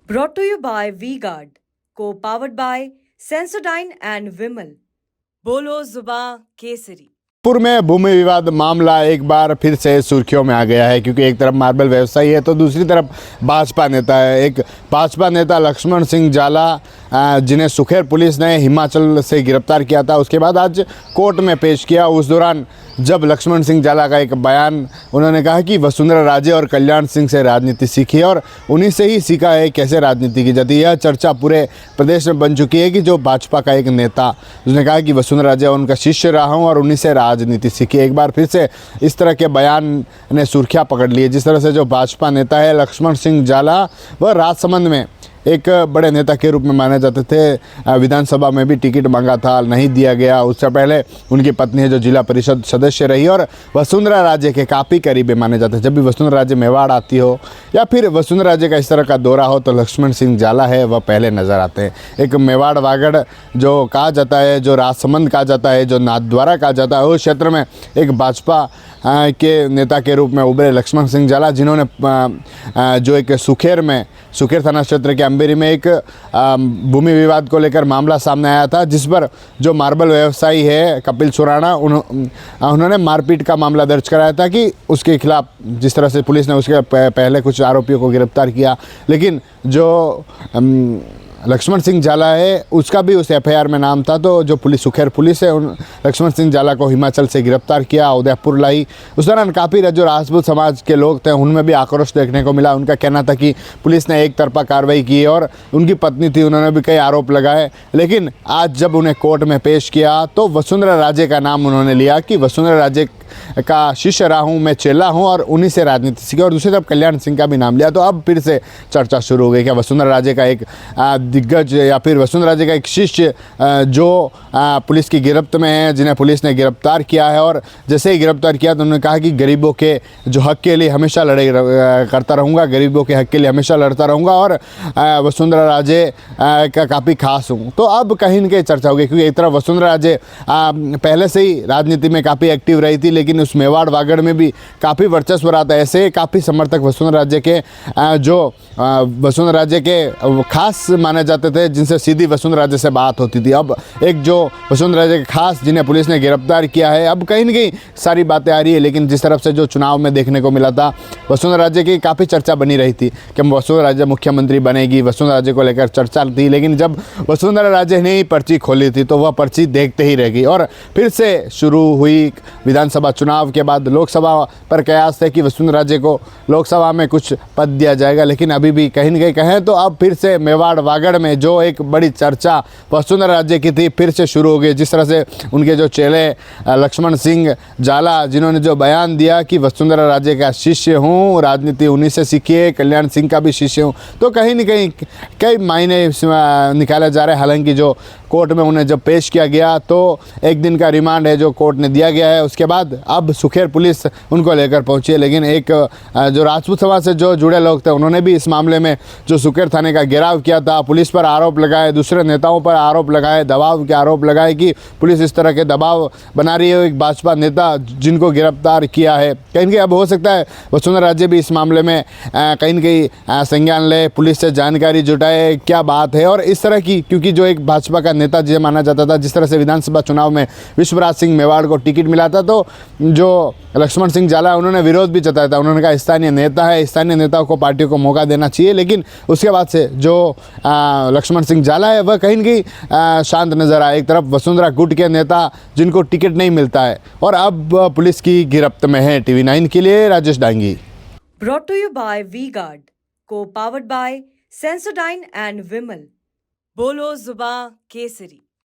Brought to you by V-Guard, co-powered by Sensodyne and Vimal. बोलो जुबां केसरी। जयपुर में भूमि विवाद मामला एक बार फिर से सुर्खियों में आ गया है, क्योंकि एक तरफ मार्बल व्यवसायी है तो दूसरी तरफ भाजपा नेता है। एक भाजपा नेता लक्ष्मण सिंह जाला, जिन्हें सुखेर पुलिस ने हिमाचल से गिरफ्तार किया था, उसके बाद आज कोर्ट में पेश किया। उस दौरान जब लक्ष्मण सिंह जाला का एक बयान, उन्होंने कहा कि वसुंधरा राजे और कल्याण सिंह से राजनीति सीखी और उन्हीं से ही सीखा है कैसे राजनीति की जाती है। यह चर्चा पूरे प्रदेश में बन चुकी है कि जो भाजपा का एक नेता, उसने कहा कि वसुंधरा राजे उनका शिष्य रहा हूँ और उन्हीं से राजनीति सीखी। एक बार फिर से इस तरह के बयान ने सुर्खियाँ पकड़ ली है। जिस तरह से जो भाजपा नेता है लक्ष्मण सिंह जाला, वह राजसमंद में एक बड़े नेता के रूप में माने जाते थे। विधानसभा में भी टिकट मांगा था, नहीं दिया गया। उससे पहले उनकी पत्नी है जो जिला परिषद सदस्य रही और वसुंधरा राजे के काफ़ी करीबी माने जाते हैं। जब भी वसुंधरा राजे मेवाड़ आती हो या फिर वसुंधरा राजे का इस तरह का दौरा हो तो लक्ष्मण सिंह जाला है वह पहले नज़र आते हैं। एक मेवाड़ वागड़ जो कहा जाता है, जो राजसमंद कहा जाता है, जो नाथद्वारा कहा जाता है, उस क्षेत्र में एक भाजपा के नेता के रूप में उभरे लक्ष्मण सिंह जाला, जिन्होंने जो एक सुखेर थाना क्षेत्र के अंबेरी में एक भूमि विवाद को लेकर मामला सामने आया था, जिस पर जो मार्बल व्यवसायी है कपिल सुराणा, उन्होंने मारपीट का मामला दर्ज कराया था कि उसके खिलाफ जिस तरह से पुलिस ने उसके पहले कुछ आरोपियों को गिरफ्तार किया, लेकिन जो लक्ष्मण सिंह जाला है उसका भी उस एफआईआर में नाम था। तो जो सुखेर पुलिस है उन लक्ष्मण सिंह जाला को हिमाचल से गिरफ्तार किया, उदयपुर लाई। उस दौरान काफ़ी जो राजपूत समाज के लोग थे उनमें भी आक्रोश देखने को मिला। उनका कहना था कि पुलिस ने एक तरफा कार्रवाई की और उनकी पत्नी थी, उन्होंने भी कई आरोप लगाए। लेकिन आज जब उन्हें कोर्ट में पेश किया तो वसुंधरा राजे का नाम उन्होंने लिया कि वसुंधरा राजे का शिष्य रहा हूँ, मैं चेला हूँ और उन्हीं से राजनीति सीखी। और दूसरी तरफ कल्याण सिंह का भी नाम लिया। तो अब फिर से चर्चा शुरू हो गई कि वसुंधरा राजे का एक दिग्गज या फिर वसुंधरा राजे का एक शिष्य जो पुलिस की गिरफ्त में है, जिन्हें पुलिस ने गिरफ्तार किया है, और जैसे ही गिरफ्तार किया तो उन्होंने कहा कि गरीबों के जो हक के लिए हमेशा लड़ाई करता रहूँगा, गरीबों के हक के लिए हमेशा लड़ता रहूँगा और वसुंधरा राजे का काफ़ी खास हूँ। तो अब कहीं न कहीं चर्चा हो गई, क्योंकि एक तरफ वसुंधरा राजे पहले से ही राजनीति में काफ़ी एक्टिव रही थी, लेकिन उस मेवाड़ वागड़ में भी काफ़ी वर्चस्व रहा था। ऐसे काफ़ी समर्थक वसुंधरा राजे के जो वसुंधरा राजे के खास माने जाते थे, जिनसे सीधी वसुंधरा राजे से बात होती थी। अब एक जो वसुंधरा राजे के खास जिन्हें पुलिस ने गिरफ्तार किया है, अब कहीं न कहीं सारी बातें आ रही है। लेकिन जिस तरफ से जो चुनाव में देखने को मिला था, वसुंधरा राजे की काफ़ी चर्चा बनी रही थी कि वसुंधरा राजे मुख्यमंत्री बनेगी, वसुंधरा राजे को लेकर चर्चा थी। लेकिन जब वसुंधरा राजे ने ही पर्ची खोली थी तो वह पर्ची देखते ही रह गई। और फिर से शुरू हुई विधानसभा चुनाव के बाद लोकसभा पर कयास थे कि वसुंधरा राजे को लोकसभा में कुछ पद दिया जाएगा। लेकिन अभी भी कहीं न कहीं कहें तो अब फिर से मेवाड़ वागड़ में जो एक बड़ी चर्चा वसुंधरा राजे की थी फिर से शुरू हो गई। जिस तरह से उनके जो चेले लक्ष्मण सिंह जाला, जिन्होंने जो बयान दिया कि वसुंधरा राजे का शिष्य हूँ, राजनीति उन्हीं से सीखी है, कल्याण सिंह का भी शिष्य हूँ, तो कहीं न कहीं कई मायने निकाले जा रहे हैं। हालांकि जो कोर्ट में उन्हें जब पेश किया गया तो एक दिन का रिमांड है जो कोर्ट ने दिया गया है। उसके बाद अब सुखेर पुलिस उनको लेकर पहुंची है। लेकिन एक जो राजपूत समाज से जो जुड़े लोग थे उन्होंने भी इस मामले में जो सुखेर थाने का घेराव किया था, पुलिस पर आरोप लगाए, दूसरे नेताओं पर आरोप लगाए, दबाव के आरोप लगाए कि पुलिस इस तरह के दबाव बना रही है एक भाजपा नेता जिनको गिरफ्तार किया है। कहीं कहीं अब हो सकता है वसुंधरा राजे भी इस मामले में कहीं न कहीं संज्ञान ले, पुलिस से जानकारी जुटाए क्या बात है और इस तरह की, क्योंकि जो एक भाजपा का नेता जिसे माना जाता था, जिस तरह से विधानसभा चुनाव में विश्वराज सिंह मेवाड़ को टिकट मिला था तो जो लक्ष्मण सिंह जाला उन्होंने विरोध भी जताया था। उन्होंने कहा स्थानीय नेता है, स्थानीय नेताओं को पार्टी को मौका देना चाहिए। लेकिन उसके बाद से जो लक्ष्मण सिंह जाला है वह कहीं न कहीं शांत नजर आए। एक तरफ वसुंधरा गुट के नेता जिनको टिकट नहीं मिलता है और अब पुलिस की गिरफ्त में है। TV9 के लिए Rajesh Dangi. Brought to you by V-Guard, co-powered by Sensodyne and Vimal. बोलो जुबां केसरी।